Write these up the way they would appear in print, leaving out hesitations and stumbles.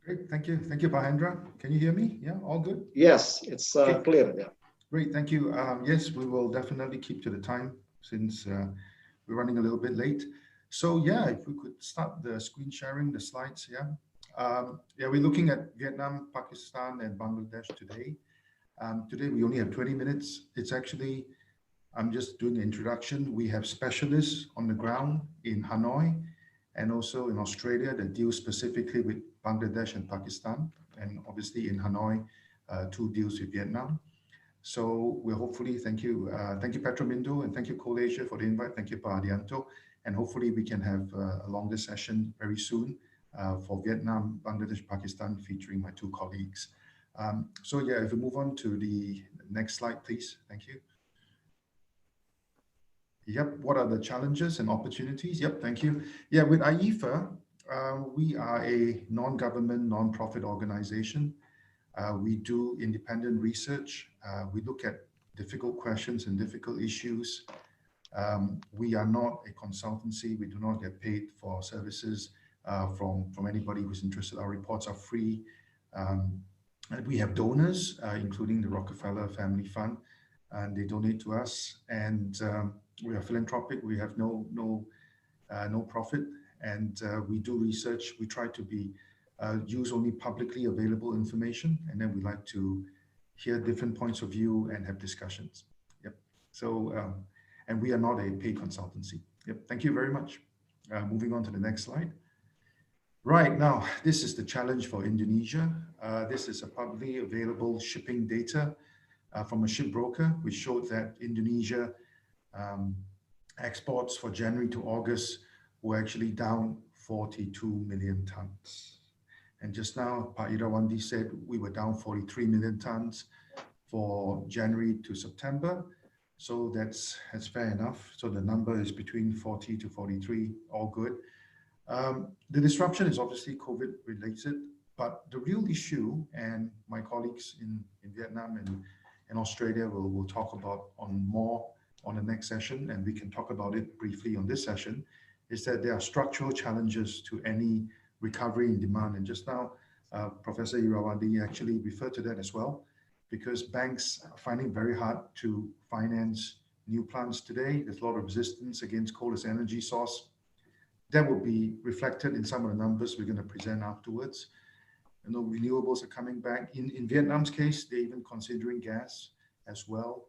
Great, thank you, Bahendra. Can you hear me? Yeah, all good? Yes, it's Okay, clear. Yeah. great, thank you. Yes, we will definitely keep to the time since we're running a little bit late. So yeah, if we could start the screen sharing, the slides, yeah. Yeah, we're looking at Vietnam, Pakistan, and Bangladesh today. Today we only have 20 minutes. It's actually, I'm just doing the introduction. We have specialists on the ground in Hanoi and also in Australia that deal specifically with Bangladesh and Pakistan. And obviously in Hanoi, two deals with Vietnam. So we'll hopefully, thank you Petromindo, and thank you Asia for the invite. Thank you Pak Adianto. And hopefully we can have a longer session very soon for Vietnam, Bangladesh, Pakistan, featuring my two colleagues. So yeah, if we move on to the next slide, please. Thank you. Yep, what are the challenges and opportunities? Yep, thank you. Yeah, with IEEFA, we are a non-government, non-profit organization. We do independent research. We look at difficult questions and difficult issues. We are not a consultancy. We do not get paid for services from anybody who's interested. Our reports are free. And we have donors, including the Rockefeller Family Fund, and they donate to us. And we are philanthropic. We have no profit, and we do research. We try to be use only publicly available information, and then we like to hear different points of view and have discussions. Yep. So, and we are not a paid consultancy. Yep. Thank you very much. Moving on to the next slide. Right now, this is the challenge for Indonesia. This is a publicly available shipping data from a shipbroker, which showed that Indonesia exports for January to August were actually down 42 million tons. And just now, Pak Irawandi said we were down 43 million tons for January to September. So that's fair enough. So the number is between 40 to 43, all good. The disruption is obviously COVID related, but the real issue, and my colleagues in Vietnam and Australia will talk about more on the next session, and we can talk about it briefly on this session, is that there are structural challenges to any recovery in demand. And just now, Professor Irawandi actually referred to that as well, because banks are finding it very hard to finance new plants today. There's a lot of resistance against coal as energy source. That will be reflected in some of the numbers we're going to present afterwards. You know, renewables are coming back. In Vietnam's case, they're even considering gas as well.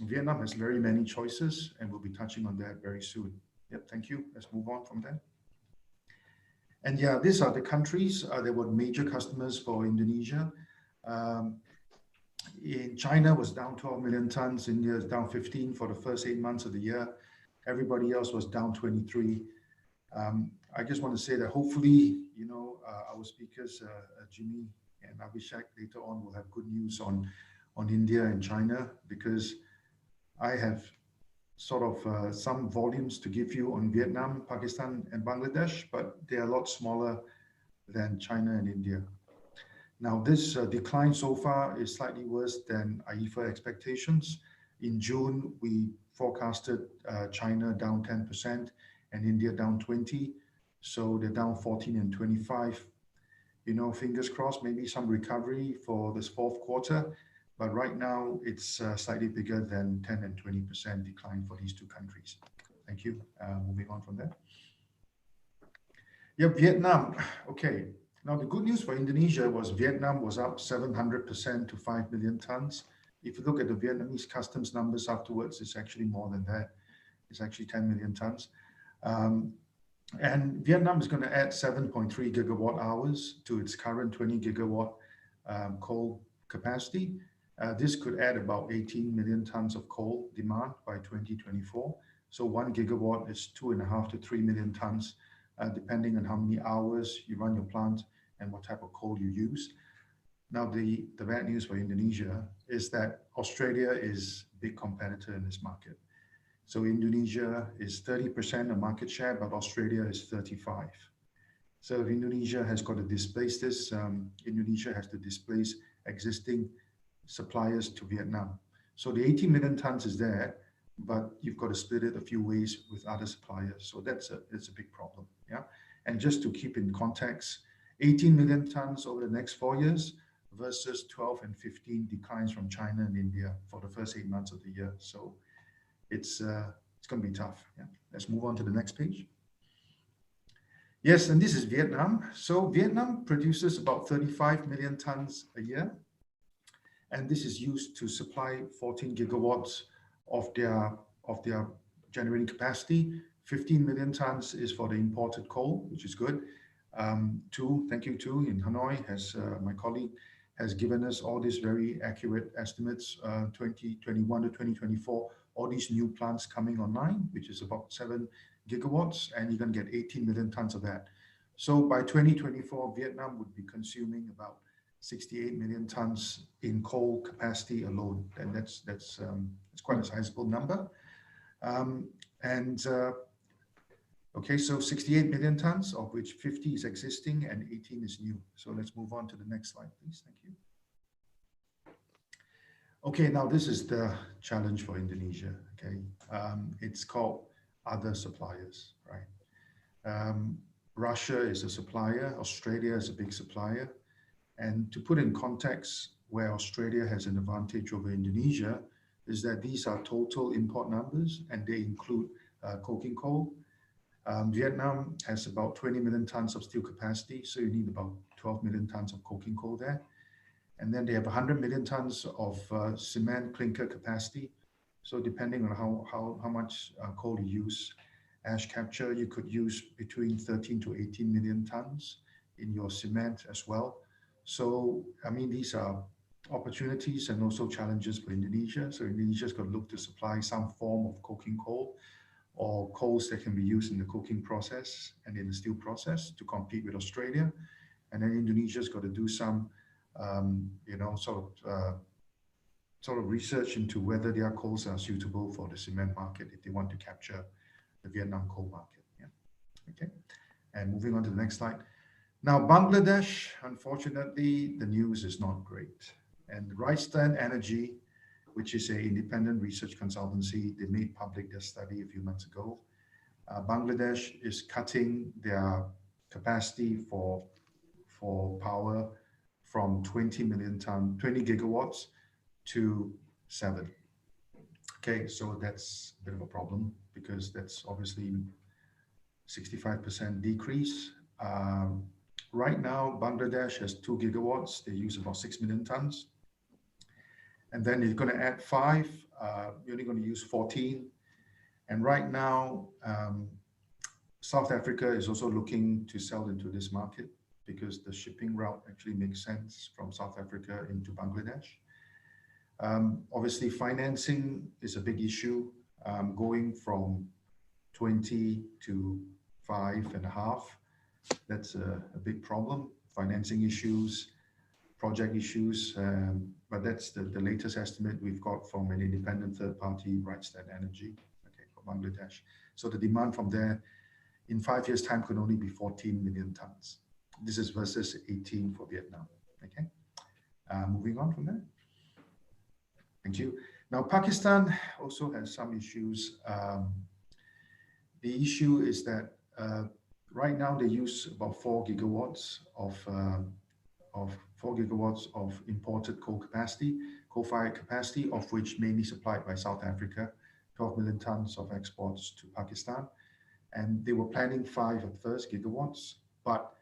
Vietnam has very many choices, and we'll be touching on that very soon. Yep, thank you. Let's move on from there. And yeah, these are the countries that were major customers for Indonesia. In China was down 12 million tons. India is down 15 for the first 8 months of the year. Everybody else was down 23. I just want to say that hopefully, you know, our speakers, Jimmy and Abhishek, later on will have good news on India and China, because I have sort of some volumes to give you on Vietnam, Pakistan, and Bangladesh, but they are a lot smaller than China and India. Now, this decline so far is slightly worse than IEEFA expectations. In June, we forecasted China down 10% and India down 20%. So they're down 14 and 25. You know, fingers crossed, maybe some recovery for this fourth quarter. But right now, it's slightly bigger than 10 and 20% decline for these two countries. Thank you. Moving on from there. Yeah, Vietnam. Okay. Now, the good news for Indonesia was Vietnam was up 700% to 5 million tons. If you look at the Vietnamese customs numbers afterwards, it's actually more than that. It's actually 10 million tons. And Vietnam is going to add 7.3 gigawatt hours to its current 20 gigawatt coal capacity. This could add about 18 million tons of coal demand by 2024. So 1 gigawatt is 2.5 to 3 million tons, depending on how many hours you run your plant and what type of coal you use. Now, the bad news for Indonesia is that Australia is a big competitor in this market. So Indonesia is 30% of market share, but Australia is 35%. So if Indonesia has got to displace this, Indonesia has to displace existing suppliers to Vietnam. So the 18 million tons is there, but you've got to split it a few ways with other suppliers. So it's a big problem. Yeah. And just to keep in context, 18 million tons over the next 4 years versus 12 and 15 declines from China and India for the first 8 months of the year. So it's going to be tough. Yeah. Let's move on to the next page. Yes, and this is Vietnam. So Vietnam produces about 35 million tons a year, and this is used to supply 14 gigawatts of their generating capacity. 15 million tons is for the imported coal, which is good. Thank you to in Hanoi, has my colleague has given us all these very accurate estimates, 2021 to 2024, all these new plants coming online, which is about 7 gigawatts, and you're going to get 18 million tons of that. So by 2024, Vietnam would be consuming about 68 million tons in coal capacity alone, and that's quite a sizable number. Okay, so 68 million tons, of which 50 is existing and 18 is new. So let's move on to the next slide, please. Thank you. Okay, now this is the challenge for Indonesia. Okay, it's called other suppliers, right? Russia is a supplier, Australia is a big supplier. And to put in context where Australia has an advantage over Indonesia is that these are total import numbers and they include coking coal. Vietnam has about 20 million tons of steel capacity, so you need about 12 million tons of coking coal there. And then they have 100 million tons of cement clinker capacity. So depending on how much coal you use, ash capture, you could use between 13 to 18 million tons in your cement as well. So, I mean, these are opportunities and also challenges for Indonesia. So Indonesia's got to look to supply some form of coking coal or coals that can be used in the coking process and in the steel process to compete with Australia. And then Indonesia's got to do some, sort of research into whether their coals are suitable for the cement market if they want to capture the Vietnam coal market. Yeah. Okay. And moving on to the next slide. Now, Bangladesh, unfortunately, the news is not great. And Rystad Energy, which is an independent research consultancy, they made public their study a few months ago. Bangladesh is cutting their capacity for power from 20 gigawatts to 7. Okay, so that's a bit of a problem because that's obviously 65% decrease. Right now, Bangladesh has 2 gigawatts. They use about 6 million tons. And then you're going to add 5. You're only going to use 14. And right now, South Africa is also looking to sell into this market because the shipping route actually makes sense from South Africa into Bangladesh. Obviously, financing is a big issue, going from 20 to 5.5. That's a big problem. Financing issues, project issues, but that's the latest estimate we've got from an independent third party, Rystad Energy, okay, for Bangladesh. So the demand from there in 5 years' time could only be 14 million tons. This is versus 18 for Vietnam. Okay, moving on from there. Thank you. Now, Pakistan also has some issues. The issue is that right now they use about 4 gigawatts of imported coal capacity, coal-fired capacity, of which mainly supplied by South Africa, 12 million tons of exports to Pakistan. And they were planning 5 at first gigawatts, but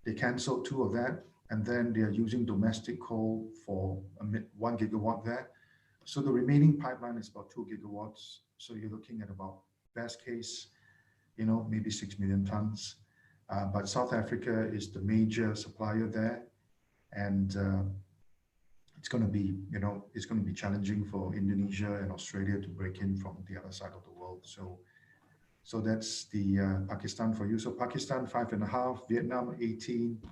they canceled 2 of that. And then they are using domestic coal for 1 gigawatt there. So the remaining pipeline is about 2 gigawatts. So you're looking at about best case, maybe 6 million tons. But South Africa is the major supplier there. And it's going to be, it's going to be challenging for Indonesia and Australia to break in from the other side of the world. So that's the Pakistan for you. So Pakistan 5.5, Vietnam 18,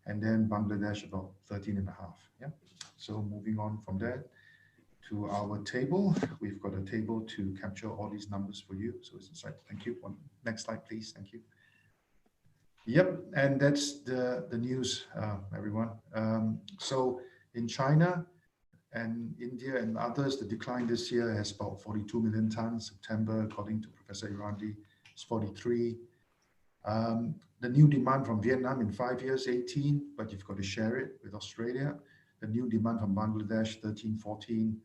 and then Bangladesh about 13.5. Yeah. So moving on from there to our table, we've got a table to capture all these numbers for you. So it's inside. Thank you. Next slide, please. Thank you. Yep, and that's the news, everyone. So in China and India and others, the decline this year has about 42 million tons. September, according to Professor Irandi, is 43. The new demand from Vietnam in 5 years, 18, but you've got to share it with Australia. The new demand from Bangladesh, 13, 14,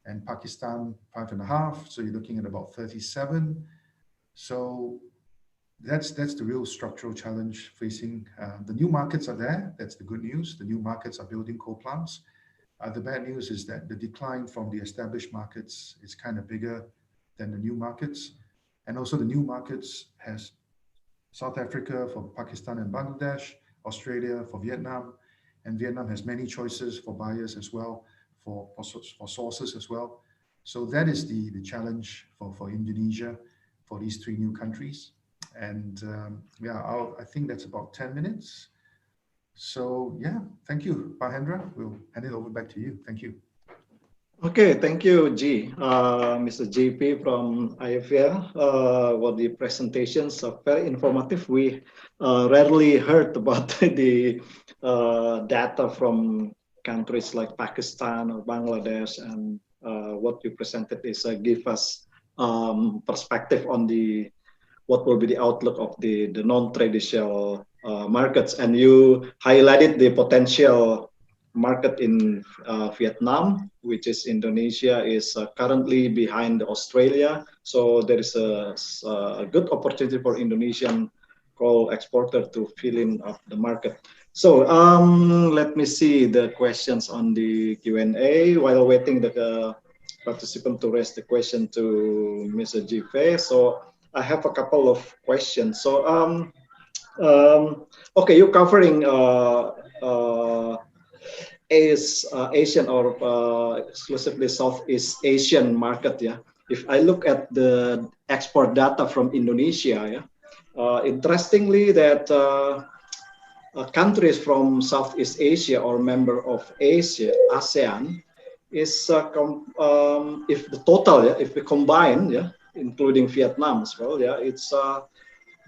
and Pakistan, 5.5. So you're looking at about 37. So that's the real structural challenge facing. The new markets are there. That's the good news. The new markets are building coal plants. The bad news is that the decline from the established markets is kind of bigger than the new markets. And also the new markets has South Africa for Pakistan and Bangladesh, Australia for Vietnam, and Vietnam has many choices for buyers as well, for sources as well. So that is the challenge for Indonesia, for these three new countries. And yeah, I think that's about 10 minutes. So yeah, thank you, Pahendra. We'll hand it over back to you. Thank you. Okay, thank you, Mr. GP from IEEFA. For the presentations are very informative. We rarely heard about the data from countries like Pakistan or Bangladesh, and what you presented is give us perspective on the what will be the outlook of the non-traditional markets. And you highlighted the potential market in Vietnam, which is Indonesia, is currently behind Australia. So there is a good opportunity for Indonesian coal exporter to fill in up the market. So let me see the questions on the Q&A while waiting the participant to raise the question to Mr. Jive. So I have a couple of questions. So okay, you're covering Asian or exclusively Southeast Asian market. Yeah, if I look at the export data from Indonesia, yeah, interestingly that countries from Southeast Asia or member of ASEAN is if the total, yeah, if we combine, yeah, including Vietnam as well, yeah, it's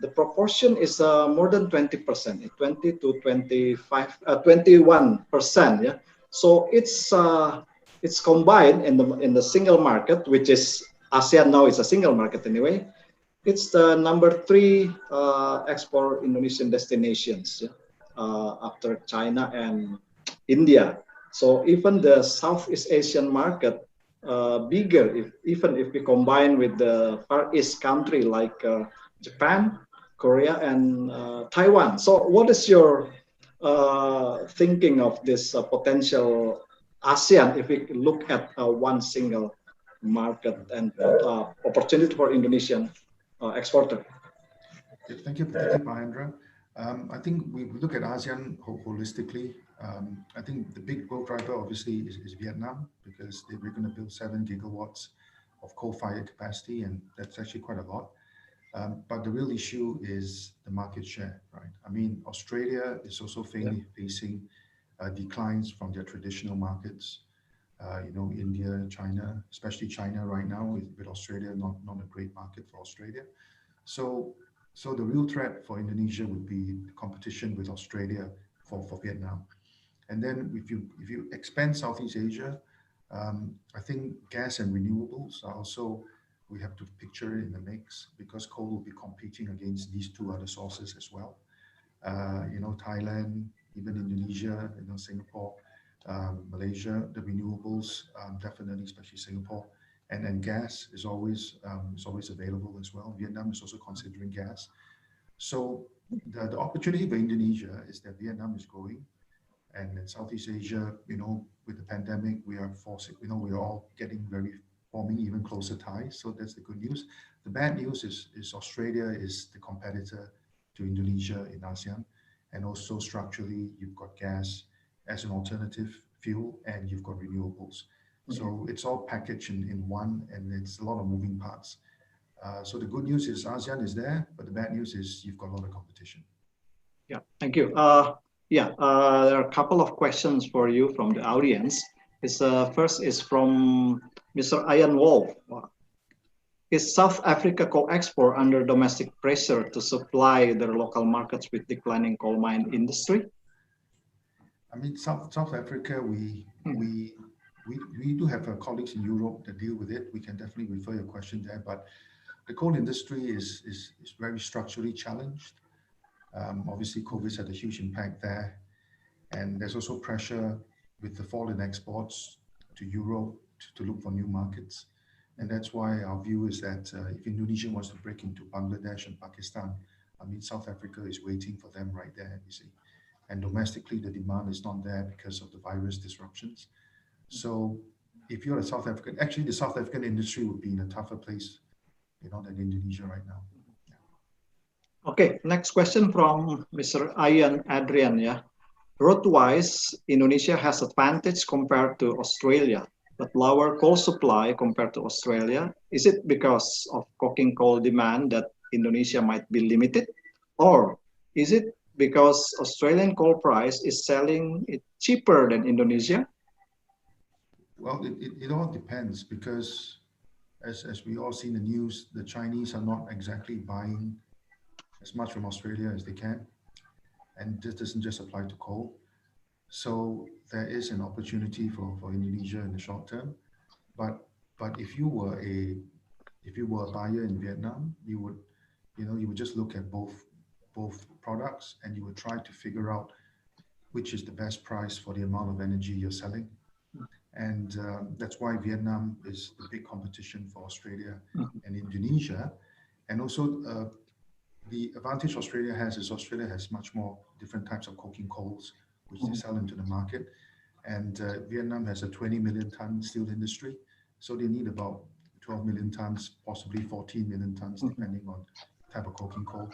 the proportion is more than 20%, 20 to 25, 21%. Yeah, so it's combined in the single market, which is ASEAN now is a single market anyway. It's the number 3 export Indonesian destinations, yeah, after China and India. So even the Southeast Asian market bigger, even if we combine with the Far East country like Japan, Korea, and Taiwan. So what is your thinking of this potential ASEAN if we look at one single market and opportunity for Indonesian exporter? Thank you, Mahendra. I think we look at ASEAN holistically. I think the big growth driver obviously is Vietnam, because we're going to build 7 gigawatts of coal-fired capacity, and that's actually quite a lot. But the real issue is the market share, right? I mean, Australia is also facing declines from their traditional markets. You know, India, China, especially China right now with Australia, not a great market for Australia. So the real threat for Indonesia would be competition with Australia for Vietnam. And then if you expand Southeast Asia, I think gas and renewables are also, we have to picture it in the mix, because coal will be competing against these 2 other sources as well. You know, Thailand, even Indonesia, you know, Singapore, Malaysia, the renewables, definitely, especially Singapore. And then gas is always available as well. Vietnam is also considering gas. So the opportunity for Indonesia is that Vietnam is growing, and in Southeast Asia, you know, with the pandemic, we are forcing, you know, we're all forming even closer ties. So that's the good news. The bad news is Australia is the competitor to Indonesia in ASEAN, and also structurally, you've got gas as an alternative fuel, and you've got renewables. So it's all packaged in one, and it's a lot of moving parts. So the good news is ASEAN is there, but the bad news is you've got a lot of competition. Yeah, thank you. There are a couple of questions for you from the audience. First is from Mr. Ian Wolf. Is South Africa coal export under domestic pressure to supply their local markets with declining coal mine industry? I mean, South Africa, we do have colleagues in Europe that deal with it. We can definitely refer your question there, but the coal industry is very structurally challenged. Obviously, COVID's had a huge impact there. And there's also pressure with the fall in exports to Europe to look for new markets. And that's why our view is that if Indonesia wants to break into Bangladesh and Pakistan, I mean, South Africa is waiting for them right there, you see. And domestically, the demand is not there because of the virus disruptions. So if you're a South African, actually the South African industry would be in a tougher place, than Indonesia right now. Yeah. Okay, next question from Mr. Ian Adrian. Yeah, road-wise, Indonesia has advantage compared to Australia, but lower coal supply compared to Australia. Is it because of coking coal demand that Indonesia might be limited, or is it because Australian coal price is selling it cheaper than Indonesia? Well, it all depends because as we all see in the news, the Chinese are not exactly buying as much from Australia as they can. And this doesn't just apply to coal. So there is an opportunity for Indonesia in the short term. But if you were a buyer in Vietnam, you would just look at both products and you would try to figure out which is the best price for the amount of energy you're selling. And that's why Vietnam is the big competition for Australia and Indonesia. And also the advantage Australia has is Australia has much more different types of coking coals, which they sell into the market. And Vietnam has a 20 million ton steel industry. So they need about 12 million tons, possibly 14 million tons, depending on the type of coking coal.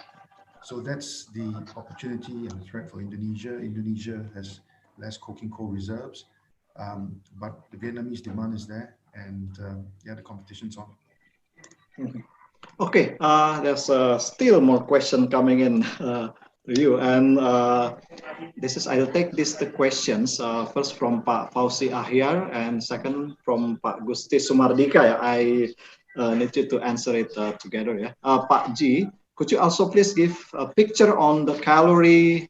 So that's the opportunity and the threat for Indonesia. Indonesia has less coking coal reserves. But the Vietnamese demand is there, and the competition's on. Okay, there's still more question coming in to you, and I'll take the questions first from Pak Fauzi Ahyar, and second from Pak Gusti Sumardika. Yeah, I need you to answer it together. Yeah, Pak G, could you also please give a picture on the calorie?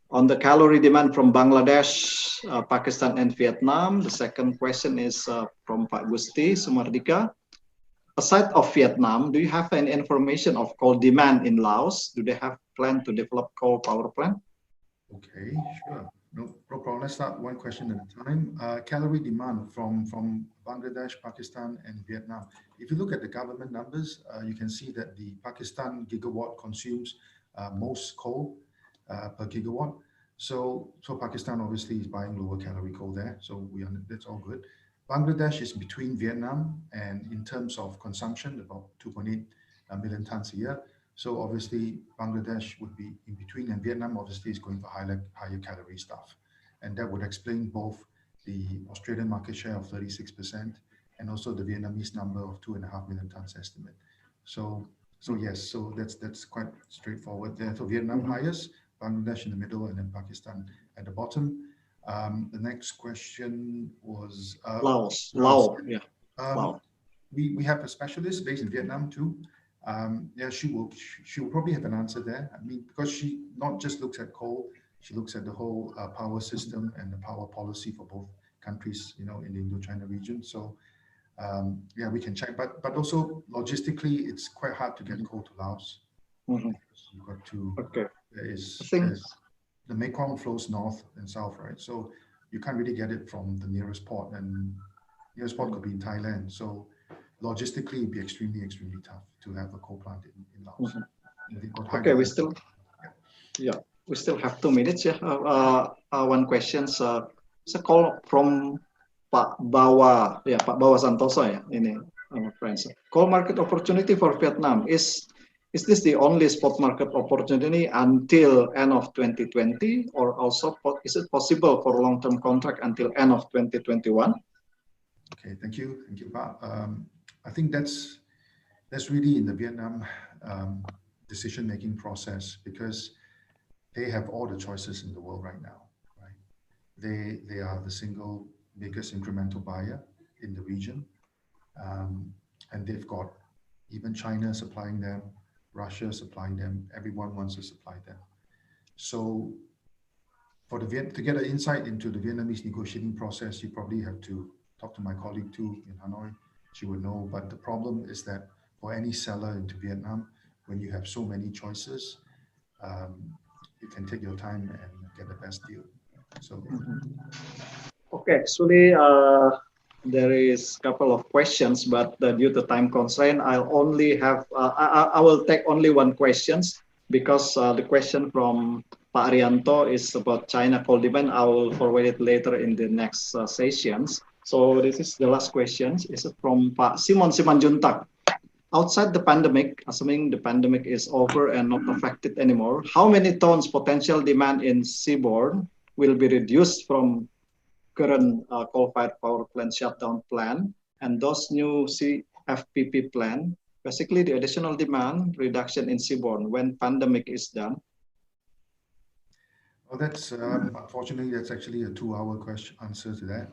On the calorie demand from Bangladesh, Pakistan, and Vietnam. The second question is from Pak Gusti Sumardika. Aside of Vietnam, do you have any information of coal demand in Laos? Do they have plan to develop coal power plant? Okay, sure. No problem. Let's start one question at a time. Calorie demand from Bangladesh, Pakistan, and Vietnam. If you look at the government numbers, you can see that the Pakistan gigawatt consumes most coal per gigawatt. So Pakistan obviously is buying lower calorie coal there. So that's all good. Bangladesh is between Vietnam and in terms of consumption, about 2.8 million tons a year. So obviously Bangladesh would be in between, and Vietnam obviously is going for higher calorie stuff. And that would explain both the Australian market share of 36% and also the Vietnamese number of 2.5 million tons estimate. So yes, so that's quite straightforward there. So Vietnam highest, Bangladesh in the middle, and then Pakistan at the bottom. The next question was Laos. Yeah. Laos. We have a specialist based in Vietnam too. She will probably have an answer there. I mean, because she not just looks at coal, she looks at the whole power system and the power policy for both countries, in the Indo-China region. So we can check. But also logistically, it's quite hard to get coal to Laos. You've got to. Okay. The Mekong flows north and south, right? So you can't really get it from the nearest port, and nearest port could be in Thailand. So logistically, it'd be extremely, extremely tough to have a coal plant in Laos. Okay, we still have 2 minutes. Yeah, one question. It's a call from Pak Bawa. Yeah, Pak Bawa Santoso. Yeah, ini our friends. Coal market opportunity for Vietnam is this the only spot market opportunity until end of 2020, or also is it possible for long-term contract until end of 2021? Okay, thank you, Pak. I think that's really in the Vietnam decision-making process, because they have all the choices in the world right now. Right? They are the single biggest incremental buyer in the region, and they've got even China supplying them, Russia supplying them. Everyone wants to supply them. So to get an insight into the Vietnamese negotiating process, you probably have to talk to my colleague too in Hanoi. She would know. But the problem is that for for any seller into Vietnam, when you have so many choices, you can take your time and get the best deal. So. Okay, actually, there is a couple of questions, but due to time constraint, I'll only have, I will take only one questions because the question from Pak Arianto is about China coal demand. I will forward it later in the next sessions. So this is the last question. It's from Pak Simon Simanjuntak. Outside the pandemic, assuming the pandemic is over and not affected anymore, how many tons potential demand in seaborne will be reduced from current coal-fired power plant shutdown plan and those new CFPP plan, basically the additional demand reduction in seaborne when pandemic is done? Well, that's unfortunately that's actually a 2-hour question answer to that.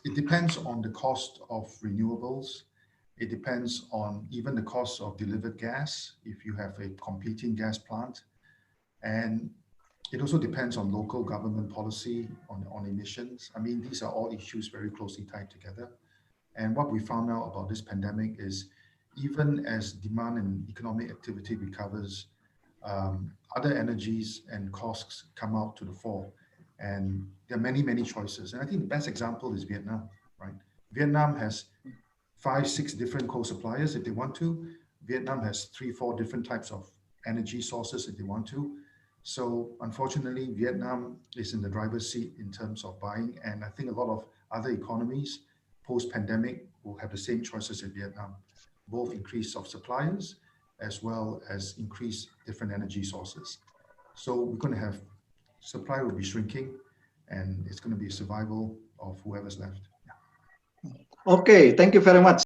It depends on the cost of renewables. It depends on even the cost of delivered gas if you have a competing gas plant, and it also depends on local government policy on emissions. I mean, these are all issues very closely tied together. And what we found out about this pandemic is even as demand and economic activity recovers, other energies and costs come out to the fore. And there are many, many choices. And I think the best example is Vietnam, right? Vietnam has 5, 6 different coal suppliers if they want to. Vietnam has 3, 4 different types of energy sources if they want to. So unfortunately, Vietnam is in the driver's seat in terms of buying. And I think a lot of other economies post-pandemic will have the same choices in Vietnam, both increase of suppliers as well as increase different energy sources. So we're going to have supply will be shrinking, and it's going to be survival of whoever's left. Okay, thank you very much.